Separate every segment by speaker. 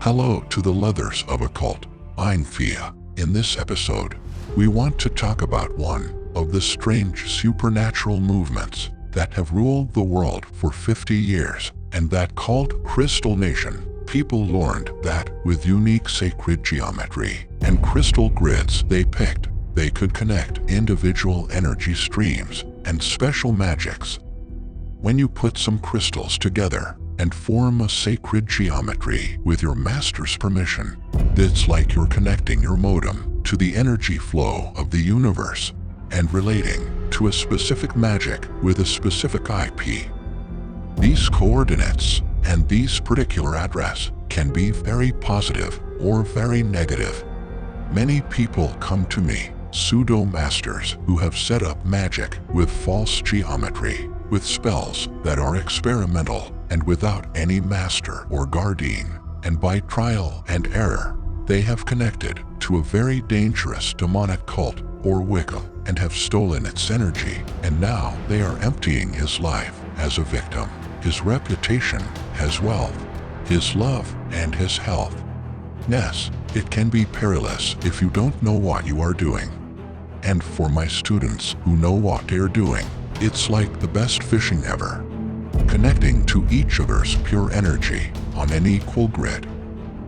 Speaker 1: Hello to the leathers of occult. I'm Shia. In this episode, we want to talk about one of the strange supernatural movements that have ruled the world for 50 years, and that called crystallization. People learned that with unique sacred geometry and crystal grids they picked, they could connect individual energy streams and special magics. When you put some crystals together and form a sacred geometry with your master's permission, it's like you're connecting your modem to the energy flow of the universe and relating to a specific magic with a specific IP. These coordinates and these particular address can be very positive or very negative. Many people come to me, pseudo-masters who have set up magic with false geometry, with spells that are experimental and without any master or guardian, and by trial and error, they have connected to a very dangerous demonic cult or Wicca and have stolen its energy, and now they are emptying his life as a victim, his reputation, his wealth, his love, and his health. Yes, it can be perilous if you don't know what you are doing. And for my students who know what they're doing, it's like the best fishing ever. Connecting to each other's pure energy on an equal grid.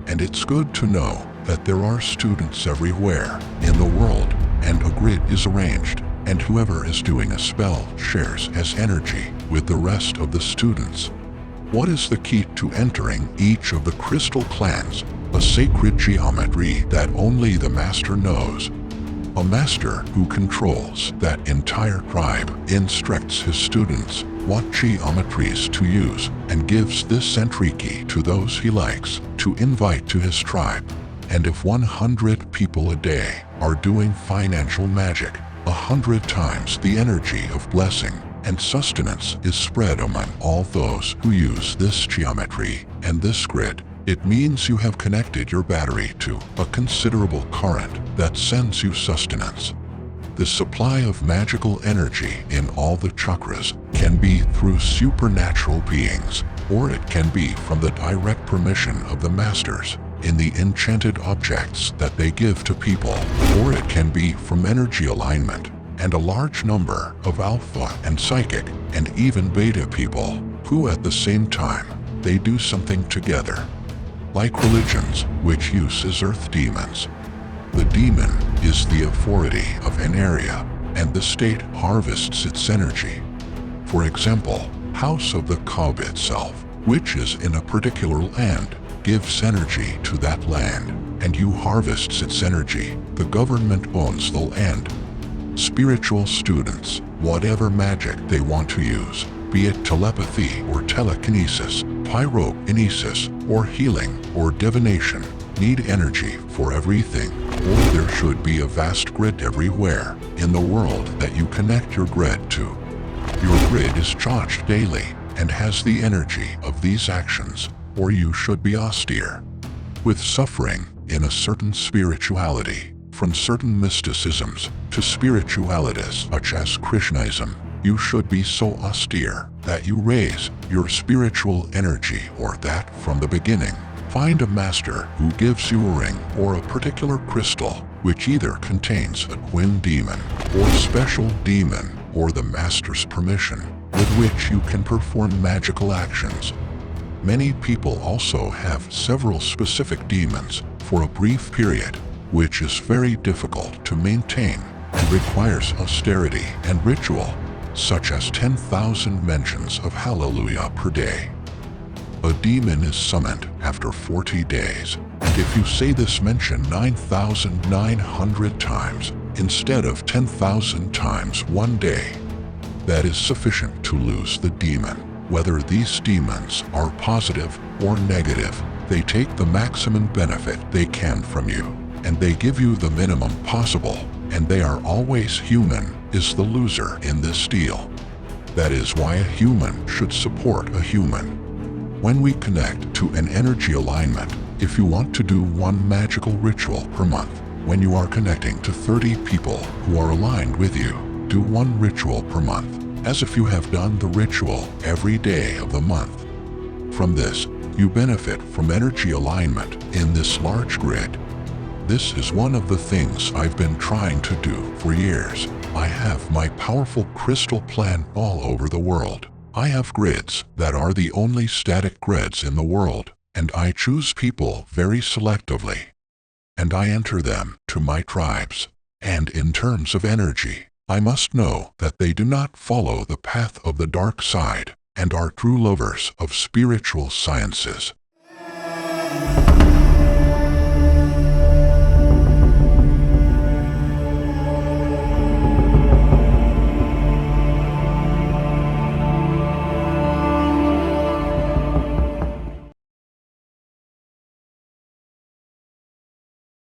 Speaker 1: And it's good to know that there are students everywhere in the world, and a grid is arranged, and whoever is doing a spell shares his energy with the rest of the students. What is the key to entering each of the crystal clans? A sacred geometry that only the master knows. A master who controls that entire tribe instructs his students what geometries to use and gives this entry key to those he likes to invite to his tribe. And if 100 people a day are doing financial magic, 100 times the energy of blessing and sustenance is spread among all those who use this geometry and this grid. It means you have connected your battery to a considerable current that sends you sustenance. The supply of magical energy in all the chakras can be through supernatural beings, or it can be from the direct permission of the masters in the enchanted objects that they give to people, or it can be from energy alignment and a large number of alpha and psychic and even beta people who at the same time they do something together. Like religions, which uses earth demons. The demon is the authority of an area, and the state harvests its energy. For example, House of the Cob itself, which is in a particular land, gives energy to that land, and you harvests its energy. The government owns the land. Spiritual students, whatever magic they want to use, be it telepathy or telekinesis, pyrokinesis, or healing, or divination, need energy for everything, or there should be a vast grid everywhere in the world that you connect your grid to. Your grid is charged daily and has the energy of these actions, or you should be austere. With suffering in a certain spirituality, from certain mysticisms to spiritualities such as Krishnaism, you should be so austere that you raise your spiritual energy, or that from the beginning. Find a master who gives you a ring or a particular crystal which either contains a twin demon or special demon, or the master's permission with which you can perform magical actions. Many people also have several specific demons for a brief period, which is very difficult to maintain and requires austerity and ritual, such as 10,000 mentions of Hallelujah per day. A demon is summoned after 40 days, and if you say this mention 9,900 times instead of 10,000 times one day, that is sufficient to lose the demon. Whether these demons are positive or negative, they take the maximum benefit they can from you, and they give you the minimum possible, and they are always human, is the loser in this deal. That is why a human should support a human. When we connect to an energy alignment, if you want to do one magical ritual per month, when you are connecting to 30 people who are aligned with you, do one ritual per month, as if you have done the ritual every day of the month. From this, You benefit from energy alignment in this large grid. This is one of the things I've been trying to do for years. I have my powerful crystal plan all over the world. I have grids that are the only static grids in the world, and I choose people very selectively. And I enter them to my tribes. And in terms of energy, I must know that they do not follow the path of the dark side and are true lovers of spiritual sciences.